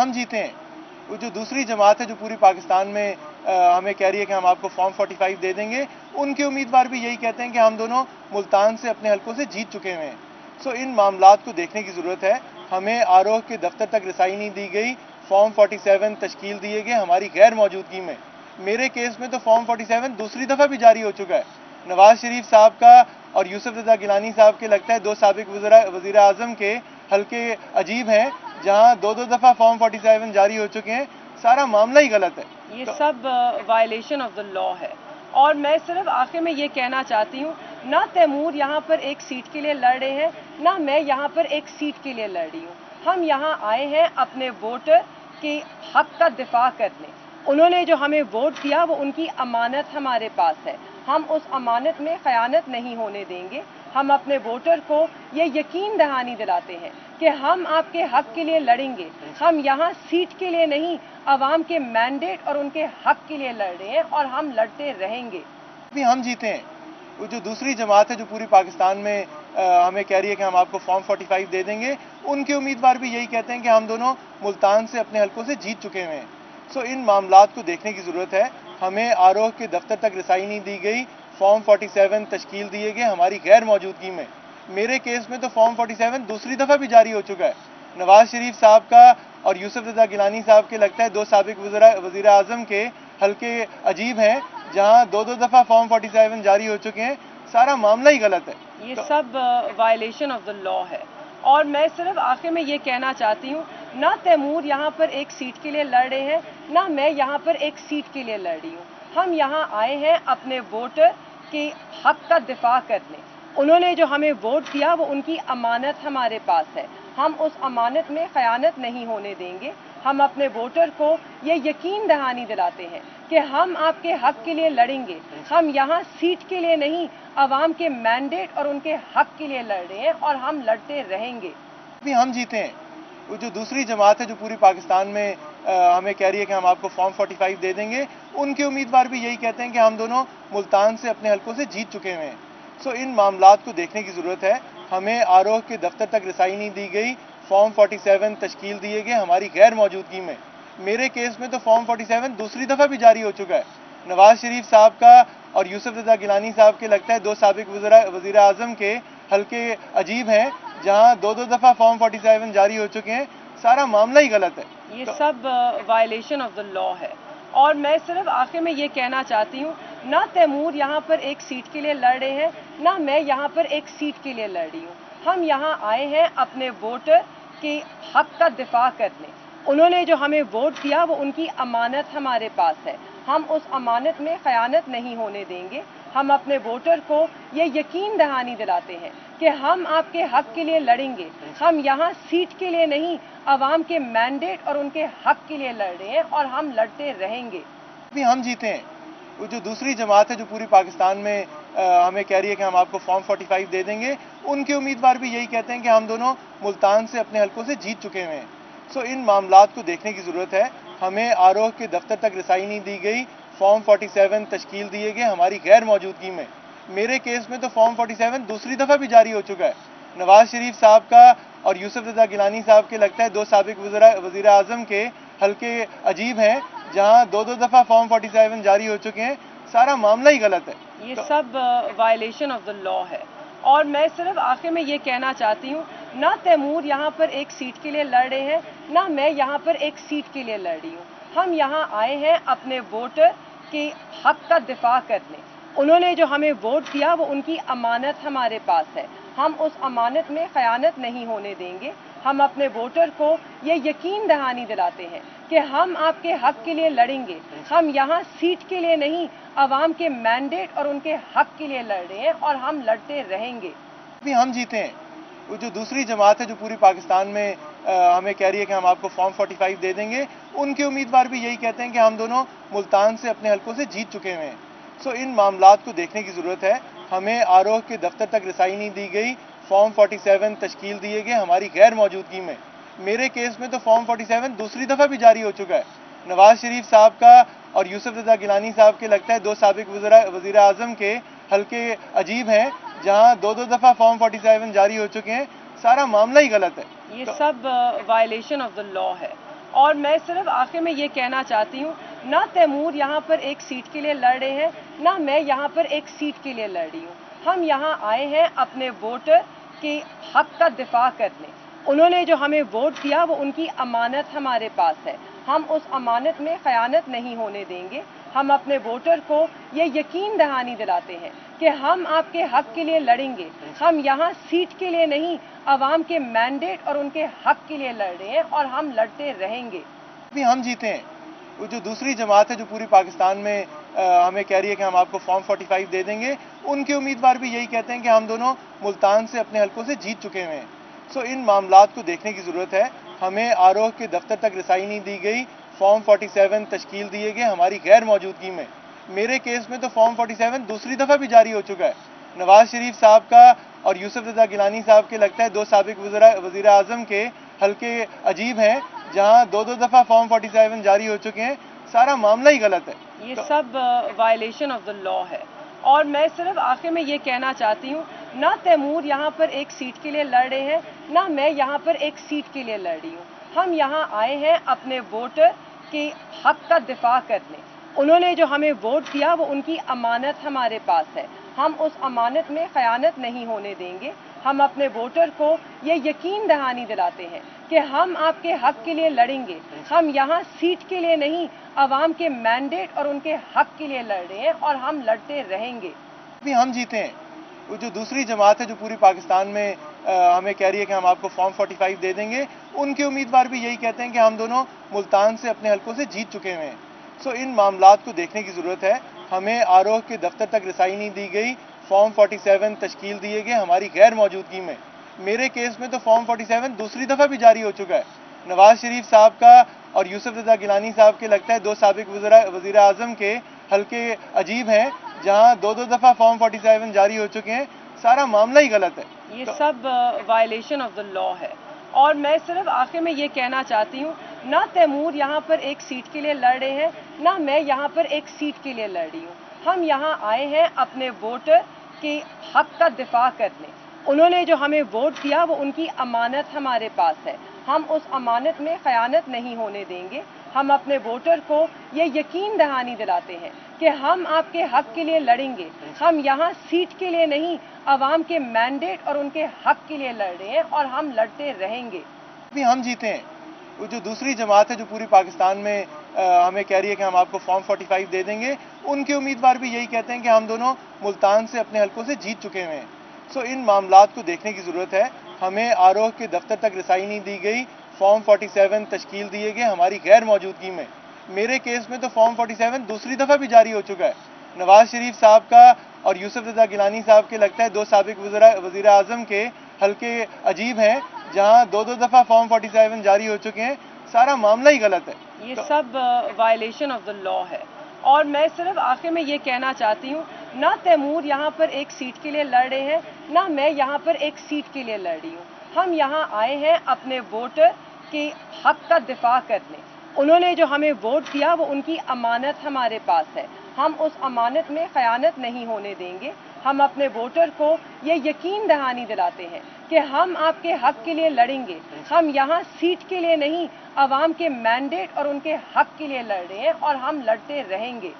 ہم جیتے ہیں. وہ جو دوسری جماعت ہے جو پوری پاکستان میں ہمیں کہہ رہی ہے کہ ہم آپ کو فارم 45 دے دیں گے, ان کے امیدوار بھی یہی کہتے ہیں کہ ہم دونوں ملتان سے اپنے حلقوں سے جیت چکے ہوئے ہیں. سو ان معاملات کو دیکھنے کی ضرورت ہے. ہمیں آروہ کے دفتر تک رسائی نہیں دی گئی, فارم 47 تشکیل دیے گئے ہماری غیر موجودگی میں. میرے کیس میں تو فارم 47 دوسری دفعہ بھی جاری ہو چکا ہے. نواز شریف صاحب کا اور یوسف رضا گیلانی صاحب کے لگتا ہے دو سابق وزیر اعظم کے حلقے عجیب ہیں جہاں دو دفعہ فارم 47 جاری ہو چکے ہیں. سارا معاملہ ہی غلط ہے. یہ سب وائلیشن آف دا لا ہے. اور میں صرف آخر میں یہ کہنا چاہتی ہوں, نہ تیمور یہاں پر ایک سیٹ کے لیے لڑ رہے ہیں, نہ میں یہاں پر ایک سیٹ کے لیے لڑ رہی ہوں. ہم یہاں آئے ہیں اپنے ووٹر کے حق کا دفاع کرنے. انہوں نے جو ہمیں ووٹ دیا وہ ان کی امانت ہمارے پاس ہے. ہم اس امانت میں خیانت نہیں ہونے دیں گے. ہم اپنے ووٹر کو یہ یقین دہانی دلاتے ہیں کہ ہم آپ کے حق کے لیے لڑیں گے. ہم یہاں سیٹ کے لیے نہیں, عوام کے مینڈیٹ اور ان کے حق کے لیے لڑ رہے ہیں, اور ہم لڑتے رہیں گے. ہم جیتے ہیں. وہ جو دوسری جماعت ہے جو پوری پاکستان میں ہمیں کہہ رہی ہے کہ ہم آپ کو فارم 45 دے دیں گے, ان کے امیدوار بھی یہی کہتے ہیں کہ ہم دونوں ملتان سے اپنے حلقوں سے جیت چکے ہوئے ہیں. سو ان معاملات کو دیکھنے کی ضرورت ہے. ہمیں آروہ کے دفتر تک رسائی نہیں دی گئی, فارم 47 تشکیل دیے گئے ہماری غیر موجودگی میں. میرے کیس میں تو فارم 47 دوسری دفعہ بھی جاری ہو چکا ہے. نواز شریف صاحب کا اور یوسف رضا گیلانی صاحب کے لگتا ہے دو سابق وزیر اعظم کے حلقے عجیب ہیں جہاں دو دفعہ فارم 47 جاری ہو چکے ہیں. سارا معاملہ ہی غلط ہے. یہ سب وائلیشن آف دا لا ہے. اور میں صرف آخر میں یہ کہنا چاہتی ہوں, نہ تیمور یہاں پر ایک سیٹ کے لیے لڑ رہے ہیں, نہ میں یہاں پر ایک سیٹ کے لیے لڑ رہی ہوں. ہم یہاں آئے ہیں اپنے ووٹر کے حق کا دفاع کرنے. انہوں نے جو ہمیں ووٹ دیا وہ ان کی امانت ہمارے پاس ہے. ہم اس امانت میں خیانت نہیں ہونے دیں گے. ہم اپنے ووٹر کو یہ یقین دہانی دلاتے ہیں کہ ہم آپ کے حق کے لیے لڑیں گے. ہم یہاں سیٹ کے لیے نہیں, عوام کے مینڈیٹ اور ان کے حق کے لیے لڑ رہے ہیں, اور ہم لڑتے رہیں گے. ہم جیتے ہیں. وہ جو دوسری جماعت ہے جو پوری پاکستان میں ہمیں کہہ رہی ہے کہ ہم آپ کو فارم 45 دے دیں گے, ان کے امیدوار بھی یہی کہتے ہیں کہ ہم دونوں ملتان سے اپنے حلقوں سے جیت چکے ہوئے ہیں. سو ان معاملات کو دیکھنے کی ضرورت ہے. ہمیں آروہ کے دفتر تک رسائی نہیں دی گئی, فارم 47 تشکیل دیے گئے ہماری غیر موجودگی میں. میرے کیس میں تو فارم 47 دوسری دفعہ بھی جاری ہو چکا ہے. نواز شریف صاحب کا اور یوسف رضا گیلانی صاحب کے لگتا ہے دو سابق وزیر اعظم کے حلقے عجیب ہیں جہاں دو دفعہ فارم 47 جاری ہو چکے ہیں. سارا معاملہ ہی غلط ہے. یہ سب وائلیشن آف دا لا ہے. اور میں صرف آخر میں یہ کہنا چاہتی ہوں, نہ تیمور یہاں پر ایک سیٹ کے لیے لڑ رہے ہیں, نہ میں یہاں پر ایک سیٹ کے لیے لڑ رہی ہوں. ہم یہاں آئے ہیں اپنے ووٹر کے حق کا دفاع کرنے. انہوں نے جو ہمیں ووٹ دیا وہ ان کی امانت ہمارے پاس ہے. ہم اس امانت میں خیانت نہیں ہونے دیں گے. ہم اپنے ووٹر کو یہ یقین دہانی دلاتے ہیں کہ ہم آپ کے حق کے لیے لڑیں گے. ہم یہاں سیٹ کے لیے نہیں, عوام کے مینڈیٹ اور ان کے حق کے لیے لڑ رہے ہیں, اور ہم لڑتے رہیں گے. ہم جیتے ہیں. وہ جو دوسری جماعت ہے جو پوری پاکستان میں ہمیں کہہ رہی ہے کہ ہم آپ کو فارم 45 دے دیں گے, ان کے امیدوار بھی یہی کہتے ہیں کہ ہم دونوں ملتان سے اپنے حلقوں سے جیت چکے ہوئے ہیں. سو ان معاملات کو دیکھنے کی ضرورت ہے. ہمیں آروہ کے دفتر تک رسائی نہیں دی گئی, فارم 47 تشکیل دیے گئے ہماری غیر موجودگی میں. میرے کیس میں تو فارم 47 دوسری دفعہ بھی جاری ہو چکا ہے. نواز شریف صاحب کا اور یوسف رضا گیلانی صاحب کے لگتا ہے دو سابق وزیر اعظم کے حلقے عجیب ہیں جہاں دو دفعہ فارم 47 جاری ہو چکے ہیں. سارا معاملہ ہی غلط ہے. یہ سب وائلیشن آف دا لا ہے. اور میں صرف آخر میں یہ کہنا چاہتی ہوں, نہ تیمور یہاں پر ایک سیٹ کے لیے لڑ رہے ہیں, نہ میں یہاں پر ایک سیٹ کے لیے لڑ رہی ہوں. ہم یہاں آئے ہیں اپنے ووٹر کے حق کا دفاع کرنے. انہوں نے جو ہمیں ووٹ دیا وہ ان کی امانت ہمارے پاس ہے. ہم اس امانت میں خیانت نہیں ہونے دیں گے. ہم اپنے ووٹر کو یہ یقین دہانی دلاتے ہیں کہ ہم آپ کے حق کے لیے لڑیں گے. ہم یہاں سیٹ کے لیے نہیں, عوام کے مینڈیٹ اور ان کے حق کے لیے لڑ رہے ہیں, اور ہم لڑتے رہیں گے. ہم جیتے ہیں. وہ جو دوسری جماعت ہے جو پوری پاکستان میں ہمیں کہہ رہی ہے کہ ہم آپ کو فارم 45 دے دیں گے, ان کے امیدوار بھی یہی کہتے ہیں کہ ہم دونوں ملتان سے اپنے حلقوں سے جیت چکے ہوئے ہیں. سو ان معاملات کو دیکھنے کی ضرورت ہے. ہمیں آروہ کے دفتر تک رسائی نہیں دی گئی, فارم 47 تشکیل دیے گئے ہماری غیر موجودگی میں. میرے کیس میں تو فارم 47 دوسری دفعہ بھی جاری ہو چکا ہے. نواز شریف صاحب کا اور یوسف رضا گیلانی صاحب کے لگتا ہے دو سابق وزیر اعظم کے حلقے عجیب ہیں جہاں دو دفعہ فارم 47 جاری ہو چکے ہیں. سارا معاملہ ہی غلط ہے. یہ سب وائلیشن آف دا لا ہے. اور میں صرف آخر میں یہ کہنا چاہتی ہوں، نہ تیمور یہاں پر ایک سیٹ کے لیے لڑ رہے ہیں، نہ میں یہاں پر ایک سیٹ کے لیے لڑ رہی ہوں۔ ہم یہاں آئے ہیں اپنے ووٹر کے حق کا دفاع کرنے۔ انہوں نے جو ہمیں ووٹ دیا وہ ان کی امانت ہمارے پاس ہے، ہم اس امانت میں خیانت نہیں ہونے دیں گے۔ ہم اپنے ووٹر کو یہ یقین دہانی دلاتے ہیں کہ ہم آپ کے حق کے لیے لڑیں گے۔ ہم یہاں سیٹ کے لیے نہیں، عوام کے مینڈیٹ اور ان کے حق کے لیے لڑ رہے ہیں اور ہم لڑتے رہیں گے۔ بھی ہم جیتے ہیں۔ وہ جو دوسری جماعت ہے جو پوری پاکستان میں ہمیں کہہ رہی ہے کہ ہم آپ کو فارم 45 دے دیں گے، ان کے امیدوار بھی یہی کہتے ہیں کہ ہم دونوں ملتان سے اپنے حلقوں سے جیت چکے ہوئے ہیں۔ سو ان معاملات کو دیکھنے کی ضرورت ہے۔ ہمیں آروہ کے دفتر تک رسائی نہیں دی گئی، فارم 47 تشکیل دیے گئے ہماری غیر موجودگی میں۔ میرے کیس میں تو فارم 47 دوسری دفعہ بھی جاری ہو چکا ہے۔ نواز شریف صاحب کا اور یوسف رضا گیلانی صاحب کے لگتا ہے دو سابق وزیر اعظم کے حلقے عجیب ہیں، جہاں دو دفعہ فارم 47 جاری ہو چکے ہیں۔ سارا معاملہ ہی غلط ہے۔ یہ سب وائلیشن آف دا لا ہے، اور میں صرف آخر میں یہ کہنا چاہتی ہوں، نہ تیمور یہاں پر ایک سیٹ کے لیے لڑ رہے ہیں، نہ میں یہاں پر ایک سیٹ کے لیے لڑ رہی ہوں۔ ہم یہاں آئے ہیں اپنے ووٹر کے حق کا دفاع کرنے۔ انہوں نے جو ہمیں ووٹ دیا وہ ان کی امانت ہمارے پاس ہے، ہم اس امانت میں خیانت نہیں ہونے دیں گے۔ ہم اپنے ووٹر کو یہ یقین دہانی دلاتے ہیں کہ ہم آپ کے حق کے لیے لڑیں گے۔ ہم یہاں سیٹ کے لیے نہیں، عوام کے مینڈیٹ اور ان کے حق کے لیے لڑ رہے ہیں اور ہم لڑتے رہیں گے۔ بھی ہم جیتے ہیں۔ وہ جو دوسری جماعت ہے جو پوری پاکستان میں ہمیں کہہ رہی ہے کہ ہم آپ کو فارم 45 دے دیں گے، ان کے امیدوار بھی یہی کہتے ہیں کہ ہم دونوں ملتان سے اپنے حلقوں سے جیت چکے ہوئے ہیں۔ سو ان معاملات کو دیکھنے کی ضرورت ہے۔ ہمیں آروہ کے دفتر تک رسائی نہیں دی گئی، فارم 47 تشکیل دیے گئے ہماری غیر موجودگی میں۔ میرے کیس میں تو فارم 47 دوسری دفعہ بھی جاری ہو چکا ہے۔ نواز شریف صاحب کا اور یوسف رضا گیلانی صاحب کے لگتا ہے دو سابق وزیر اعظم کے حلقے عجیب ہیں، جہاں دو دفعہ فارم 47 جاری ہو چکے ہیں۔ سارا معاملہ ہی غلط ہے۔ یہ سب وائلیشن آف دا لا ہے، اور میں صرف آخر میں یہ کہنا چاہتی ہوں، نہ تیمور یہاں پر ایک سیٹ کے لیے لڑ رہے ہیں، نہ میں یہاں پر ایک سیٹ کے لیے لڑ رہی ہوں۔ ہم یہاں آئے ہیں اپنے ووٹر کے حق کا دفاع کرنے۔ انہوں نے جو ہمیں ووٹ دیا وہ ان کی امانت ہمارے پاس ہے، ہم اس امانت میں خیانت نہیں ہونے دیں گے۔ ہم اپنے ووٹر کو یہ یقین دہانی دلاتے ہیں کہ ہم آپ کے حق کے لیے لڑیں گے۔ ہم یہاں سیٹ کے لیے نہیں، عوام کے مینڈیٹ اور ان کے حق کے لیے لڑ رہے ہیں اور ہم لڑتے رہیں گے۔ بھی ہم جیتے ہیں۔ وہ جو دوسری جماعت ہے جو پوری پاکستان میں ہمیں کہہ رہی ہے کہ ہم آپ کو فارم 45 دے دیں گے، ان کے امیدوار بھی یہی کہتے ہیں کہ ہم دونوں ملتان سے اپنے حلقوں سے جیت چکے ہوئے ہیں۔ سو ان معاملات کو دیکھنے کی ضرورت ہے۔ ہمیں آروہ کے دفتر تک رسائی نہیں دی گئی، فارم 47 تشکیل دیے گئے ہماری غیر موجودگی میں۔ میرے کیس میں تو فارم 47 دوسری دفعہ بھی جاری ہو چکا ہے۔ نواز شریف صاحب کا اور یوسف رضا گیلانی صاحب کے لگتا ہے دو سابق وزیر اعظم کے حلقے عجیب ہیں، جہاں دو دفعہ فارم 47 جاری ہو چکے ہیں۔ سارا معاملہ ہی غلط ہے۔ یہ سب وائلیشن آف دا لا ہے، اور میں صرف آخر میں یہ کہنا چاہتی ہوں، نہ تیمور یہاں پر ایک سیٹ کے لیے لڑ رہے ہیں، نہ میں یہاں پر ایک سیٹ کے لیے لڑ رہی ہوں۔ ہم یہاں آئے ہیں اپنے ووٹر کے حق کا دفاع کرنے۔ انہوں نے جو ہمیں ووٹ دیا وہ ان کی امانت ہمارے پاس ہے، ہم اس امانت میں خیانت نہیں ہونے دیں گے۔ ہم اپنے ووٹر کو یہ یقین دہانی دلاتے ہیں کہ ہم آپ کے حق کے لیے لڑیں گے۔ ہم یہاں سیٹ کے لیے نہیں، عوام کے مینڈیٹ اور ان کے حق کے لیے لڑ رہے ہیں اور ہم لڑتے رہیں گے۔